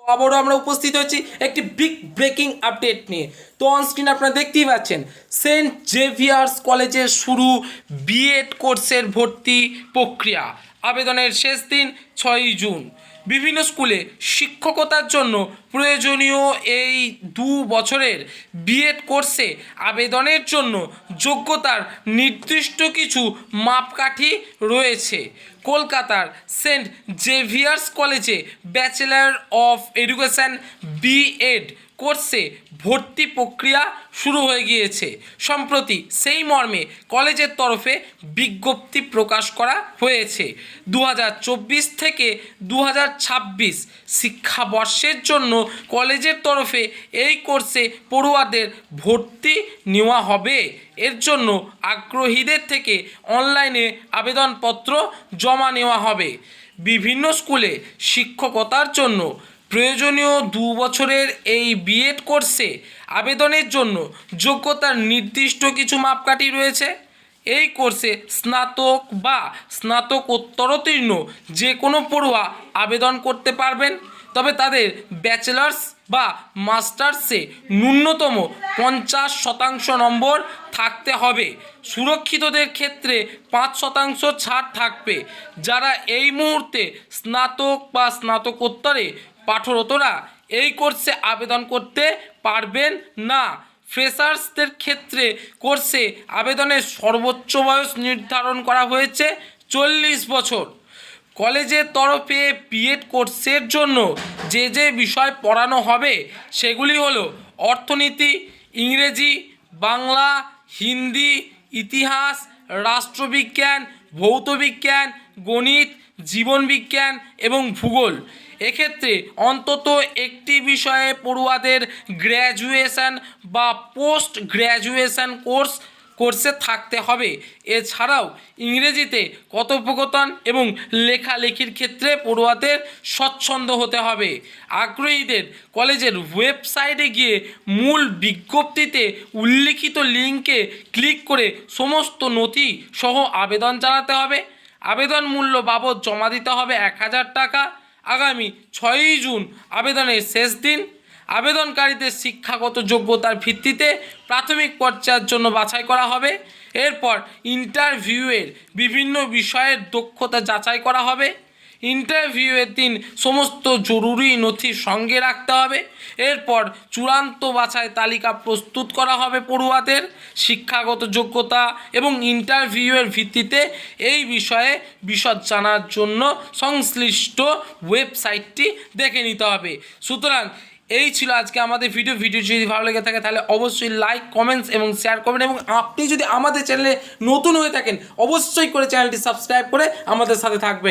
আবারও আমরা উপস্থিত হয়েছি একটি বিগ ব্রেকিং আপডেট নিয়ে। তো অন স্ক্রিন আপনারা দেখতেই পাচ্ছেন সেন্ট জেভিয়ার্স কলেজে শুরু বিএড কোর্সের ভর্তি প্রক্রিয়া। আবেদনের শেষ দিন 6ই জুন। বিভিন্ন স্কুলে শিক্ষকতার জন্য প্রয়োজনীয় এই 2 বছরের বিএড কোর্সে আবেদনের জন্য যোগ্যতার নির্দিষ্ট কিছু মাপকাঠি রয়েছে। কলকাতার সেন্ট জেভিয়ার্স কলেজে ব্যাচেলর অফ এডুকেশন বিএড কোর্সে ভর্তি প্রক্রিয়া শুরু হয়ে গিয়েছে। সম্প্রতি সেই মর্মে কলেজের তরফে বিজ্ঞপ্তি প্রকাশ করা হয়েছে। 2024 থেকে 2026 শিক্ষাবর্ষের জন্য কলেজের তরফে এই কোর্সে পড়ুয়াদের ভর্তি নেওয়া হবে। এর জন্য আগ্রহীদের থেকে অনলাইনে আবেদনপত্র জমা নেওয়া হবে। বিভিন্ন স্কুলে শিক্ষকতার জন্য প্রয়োজনীয় 2 বছরের এই বিএড কোর্সে আবেদনের জন্য যোগ্যতার নির্দিষ্ট কিছু মাপকাঠি রয়েছে। এই কোর্সে স্নাতক বা স্নাতকোত্তরোত্তীর্ণ যে কোনো পড়ুয়া আবেদন করতে পারবেন, তবে তাদের ব্যাচেলার্স বা মাস্টার্সে ন্যূনতম 50% নম্বর থাকতে হবে। সুরক্ষিতদের ক্ষেত্রে 5% ছাড় থাকবে। যারা এই মুহূর্তে স্নাতক বা স্নাতকোত্তরে পাঠরতরা এই কোর্সে আবেদন করতে পারবেন না। ফ্রেশার্সদের ক্ষেত্রে কোর্সে আবেদনের সর্বোচ্চ বয়স নির্ধারণ করা হয়েছে 40 বছর। কলেজের তরফে বিএড কোর্সের জন্য যে যে বিষয় পড়ানো হবে সেগুলি হলো অর্থনীতি, ইংরেজি, বাংলা, হিন্দি, ইতিহাস, রাষ্ট্রবিজ্ঞান, ভৌতবিজ্ঞান, গণিত, জীবনবিজ্ঞান এবং ভূগোল। এক্ষেত্রে অন্তত একটি বিষয়ে পড়ুয়াদের গ্র্যাজুয়েশন বা পোস্ট গ্র্যাজুয়েশন কোর্সে থাকতে হবে। এছাড়াও ইংরেজিতে কথোপকথন এবং লেখালেখির ক্ষেত্রে পড়ুয়াদের স্বচ্ছন্দ হতে হবে। আগ্রহীদের কলেজের ওয়েবসাইটে গিয়ে মূল বিজ্ঞপ্তিতে উল্লিখিত লিঙ্কে ক্লিক করে সমস্ত নথি সহ আবেদন জানাতে হবে। আবেদন মূল্য বাবদ জমা দিতে হবে 1000 টাকা। আগামী 6ই জুন আবেদনের শেষ দিন। আবেদনকারীদের শিক্ষাগত যোগ্যতার ভিত্তিতে প্রাথমিক পর্যায়ের জন্য বাছাই করা হবে। এরপর ইন্টারভিউয়ের বিভিন্ন বিষয়ের দক্ষতা যাচাই করা হবে। ইন্টারভিউয়ের দিন সমস্ত জরুরি নথি সঙ্গে রাখতে হবে। এরপর চূড়ান্ত বাছাই তালিকা প্রস্তুত করা হবে। পড়ুয়াদের শিক্ষাগত যোগ্যতা এবং ইন্টারভিউয়ের ভিত্তিতে এই বিষয়ে বিশদ জানার জন্য সংশ্লিষ্ট ওয়েবসাইটটি দেখে নিতে হবে। সুতরাং এই ছিল আজকে আমাদের ভিডিও যদি ভালো লেগে থাকে তাহলে অবশ্যই লাইক, কমেন্টস এবং শেয়ার করবেন, এবং আপনি যদি আমাদের চ্যানেলে নতুন হয়ে থাকেন অবশ্যই করে চ্যানেলটি সাবস্ক্রাইব করে আমাদের সাথে থাকবেন।